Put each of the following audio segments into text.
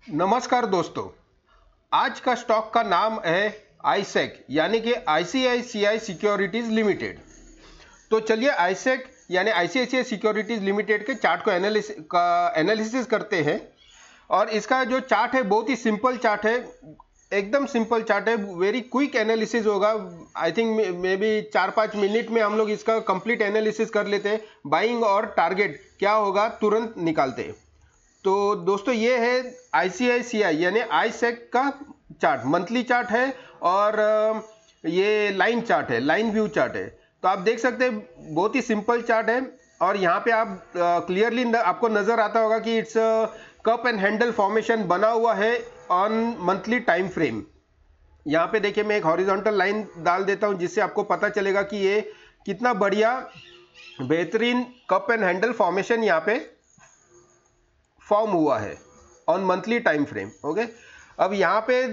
नमस्कार दोस्तों। आज का स्टॉक का नाम है आईसेक यानी कि आईसीआईसीआई सिक्योरिटीज लिमिटेड। तो चलिए आईसेक यानी आईसीआईसीआई सिक्योरिटीज लिमिटेड के चार्ट को एनालिसिस करते हैं। और इसका जो चार्ट है बहुत ही सिंपल चार्ट है, एकदम सिंपल चार्ट है, वेरी क्विक एनालिसिस होगा। I think may be 4-5 minute में हम लोग इसका कंप्लीट एनालिसिस कर लेते हैं। बाइंग और टारगेट क्या होगा तुरंत निकालते हैं। तो दोस्तों ये है आईसीआईसीआई यानी आईसेक का चार्ट, मंथली चार्ट है और ये लाइन चार्ट है, लाइन व्यू चार्ट है। तो आप देख सकते हैं बहुत ही सिंपल चार्ट है। और यहाँ पे आप क्लियरली आपको नजर आता होगा कि it's cup and handle formation बना हुआ है ऑन मंथली टाइम फ्रेम। यहाँ पे देखिए मैं एक हॉरिजॉन्टल लाइन डाल देता हूँ जिससे आपको पता चलेगा कि ये कितना बढ़िया बेहतरीन कप एंड हैंडल फॉर्मेशन यहाँ पे फॉर्म हुआ है on monthly time frame. Okay, अब यहाँ पे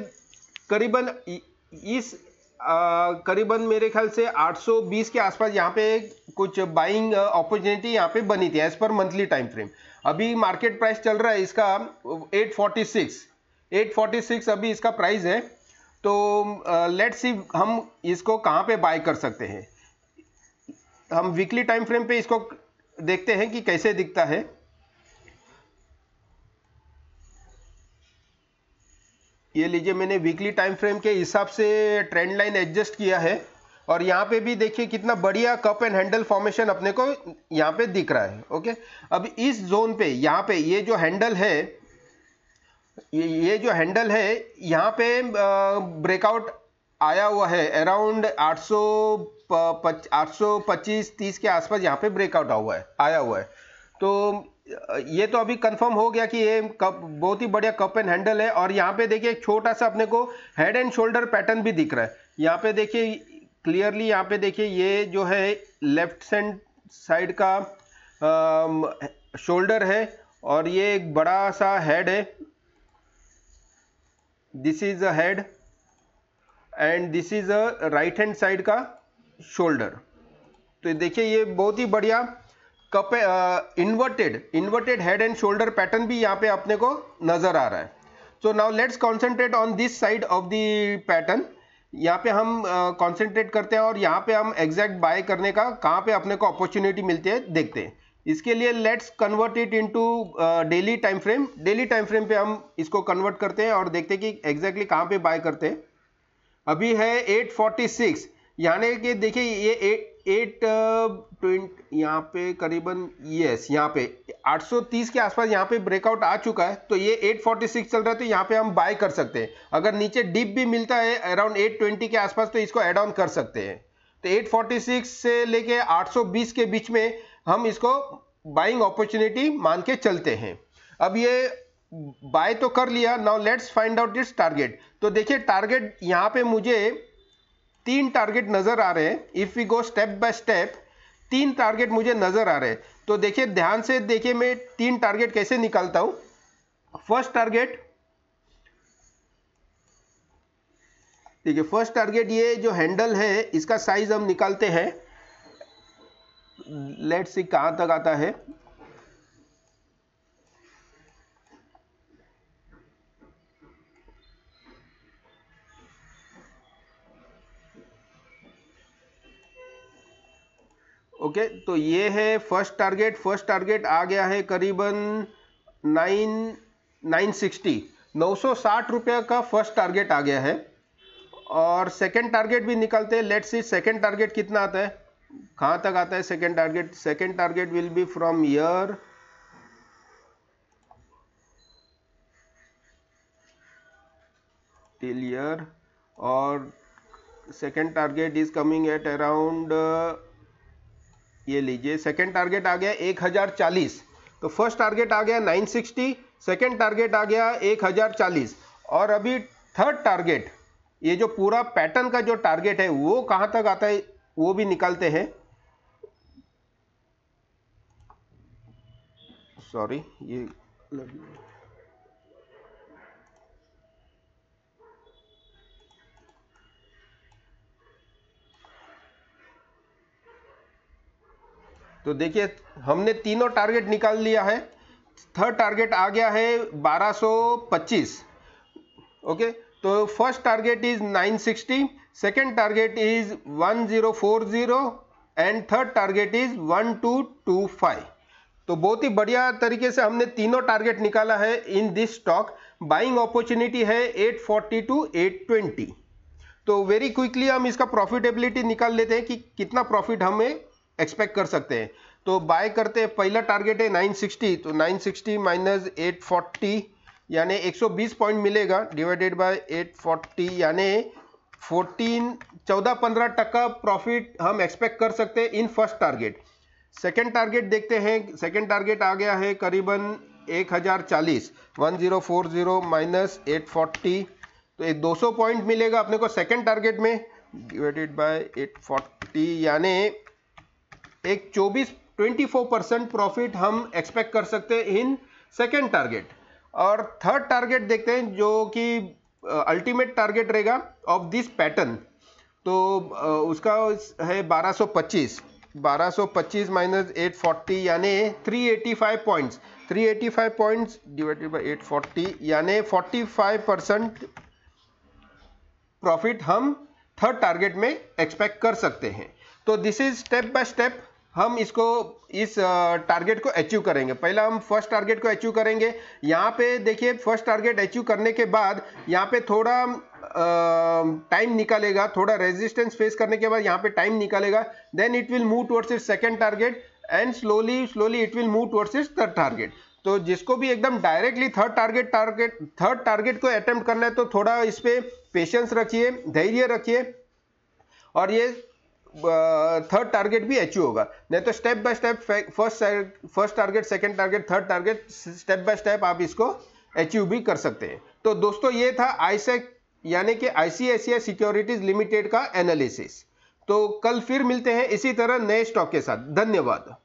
करीबन करीबन मेरे ख्याल से 820 के आसपास यहाँ पे कुछ बाइंग अपॉर्चुनिटी यहाँ पे बनी थी as per monthly time frame. अभी मार्केट प्राइस चल रहा है इसका 846 अभी इसका प्राइस है। तो लेट्स सी हम इसको कहाँ पे बाय कर सकते हैं। हम वीकली टाइम फ्रेम पे इसको देखते हैं कि कैसे दिखता है। ये लीजिए मैंने वीकली टाइम फ्रेम के हिसाब से ट्रेंड लाइन एडजस्ट किया है और यहाँ पे भी देखिए कितना बढ़िया कप एंड हैंडल फॉर्मेशन अपने को यहाँ पे दिख रहा है। ओके, अब इस जोन पे यहाँ पे ये जो हैंडल है, ये जो हैंडल है यहाँ पे ब्रेकआउट आया हुआ है अराउंड 825-30 के आसपास यहाँ पे ब्रेकआउट आया हुआ है। तो ये तो अभी कंफर्म हो गया कि ये कप बहुत ही बढ़िया कप एंड हैंडल है। और यहाँ पे देखिए एक छोटा सा अपने को हेड एंड शोल्डर पैटर्न भी दिख रहा है। यहाँ पे देखिए क्लियरली, यहाँ पे देखिए ये जो है लेफ्ट साइड का शोल्डर है और ये एक बड़ा सा हेड है। This is a head and this is a right hand side का शोल्डर। तो देखिए ये बहुत ही बढ़िया cup inverted head and shoulder pattern भी यहाँ पे अपने को नजर आ रहा है। So now let's concentrate on this side of the pattern. यहाँ पे हम कॉन्सेंट्रेट करते हैं और यहाँ पे हम एग्जैक्ट बाय करने का कहाँ पे अपने को अपॉर्चुनिटी मिलती है देखते हैं। इसके लिए let's convert it into daily time frame. Daily time frame पे हम इसको कन्वर्ट करते हैं और देखते हैं कि एग्जैक्टली कहाँ पे बाय करते हैं। अभी है 846 यानी कि देखिए ये 820 यहाँ पे करीबन, यस यहाँ पे 830 के आसपास यहाँ पे ब्रेकआउट आ चुका है। तो ये 846 चल रहा है तो यहाँ पे हम बाय कर सकते हैं। अगर नीचे डिप भी मिलता है अराउंड 820 के आसपास तो इसको ऐड ऑन कर सकते हैं। तो 846 से लेके 820 के बीच में हम इसको बाइंग अपॉर्चुनिटी मान के चलते हैं। अब ये बाय तो कर लिया, now let's find out it's target. तो देखिए टारगेट यहाँ पे मुझे 3 टारगेट नजर आ रहे हैं। If we go step by step 3 target मुझे नजर आ रहे हैं। तो देखिए ध्यान से देखिए मैं 3 टारगेट कैसे निकालता हूं। फर्स्ट टारगेट देखिए, फर्स्ट टारगेट ये जो हैंडल है इसका साइज हम निकालते हैं। लेट्स सी कहां तक आता है। ओके, तो ये है फर्स्ट टारगेट। फर्स्ट टारगेट आ गया है करीबन 960 रुपये का फर्स्ट टारगेट आ गया है। और सेकंड टारगेट भी निकलते हैं। लेट्स सी सेकंड टारगेट कितना आता है, कहां तक आता है second target. Second target will be from year till year और second target is coming at around, ये लीजिए सेकंड टारगेट आ गया 1040। तो फर्स्ट टारगेट आ गया 960, सेकंड टारगेट आ गया 1040। और अभी थर्ड टारगेट, ये जो पूरा पैटर्न का जो टारगेट है वो कहां तक आता है वो भी निकालते हैं। सॉरी, ये तो देखिए हमने तीनों टारगेट निकाल लिया है। थर्ड टारगेट आ गया है 1225। ओके, तो first target is 960, second target is 1040 and third target is 1225। तो बहुत ही बढ़िया तरीके से हमने तीनों टारगेट निकाला है in this stock. Buying opportunity है 840 टू 820। तो वेरी क्विकली हम इसका प्रॉफिटेबिलिटी निकाल लेते हैं कि कितना प्रॉफिट हमें एक्सपेक्ट कर सकते हैं। तो बाय करते हैं, पहला टारगेट है 960, तो 960 माइनस 840 यानी 120 पॉइंट मिलेगा, डिवाइडेड बाय 840 यानी 14-15% प्रॉफिट हम एक्सपेक्ट कर सकते हैं in first target. Second target देखते हैं, सेकेंड टारगेट आ गया है करीबन 1040, 1040 माइनस 840, तो एक 200 पॉइंट मिलेगा अपने को सेकेंड टारगेट में, डिवाइडेड बाय 840 यानी एक 24% प्रॉफिट हम एक्सपेक्ट कर सकते हैं इन सेकेंड टारगेट। और थर्ड टारगेट देखते हैं जो कि अल्टीमेट टारगेट रहेगा ऑफ दिस पैटर्न, तो उसका है 1225 माइनस 840 यानी 385 पॉइंट्स, 385 पॉइंट्स डिवाइडेड बाय 840 यानी 45% प्रॉफिट हम थर्ड टारगेट में एक्सपेक्ट कर सकते हैं। तो this is step by step हम इसको इस टारगेट को अचीव करेंगे। पहला हम फर्स्ट टारगेट को अचीव करेंगे। यहाँ पे देखिए फर्स्ट टारगेट अचीव करने के बाद यहाँ पे थोड़ा टाइम निकालेगा, थोड़ा रेजिस्टेंस फेस करने के बाद यहाँ पे टाइम निकालेगा, then it will move towards its second target and slowly it will move towards its third target. तो जिसको भी एकदम डायरेक्टली थर्ड टारगेट को अटेम्प्ट करना है तो थोड़ा इस पे पेशेंस रखिए, धैर्य रखिए और ये थर्ड टारगेट भी अचीव होगा। नहीं तो step by step first target, second target, third target, step by step आप इसको अचीव भी कर सकते हैं। तो दोस्तों ये था आईसेक यानी कि आईसीआईसीआई सिक्योरिटीज लिमिटेड का एनालिसिस। तो कल फिर मिलते हैं इसी तरह नए स्टॉक के साथ। धन्यवाद।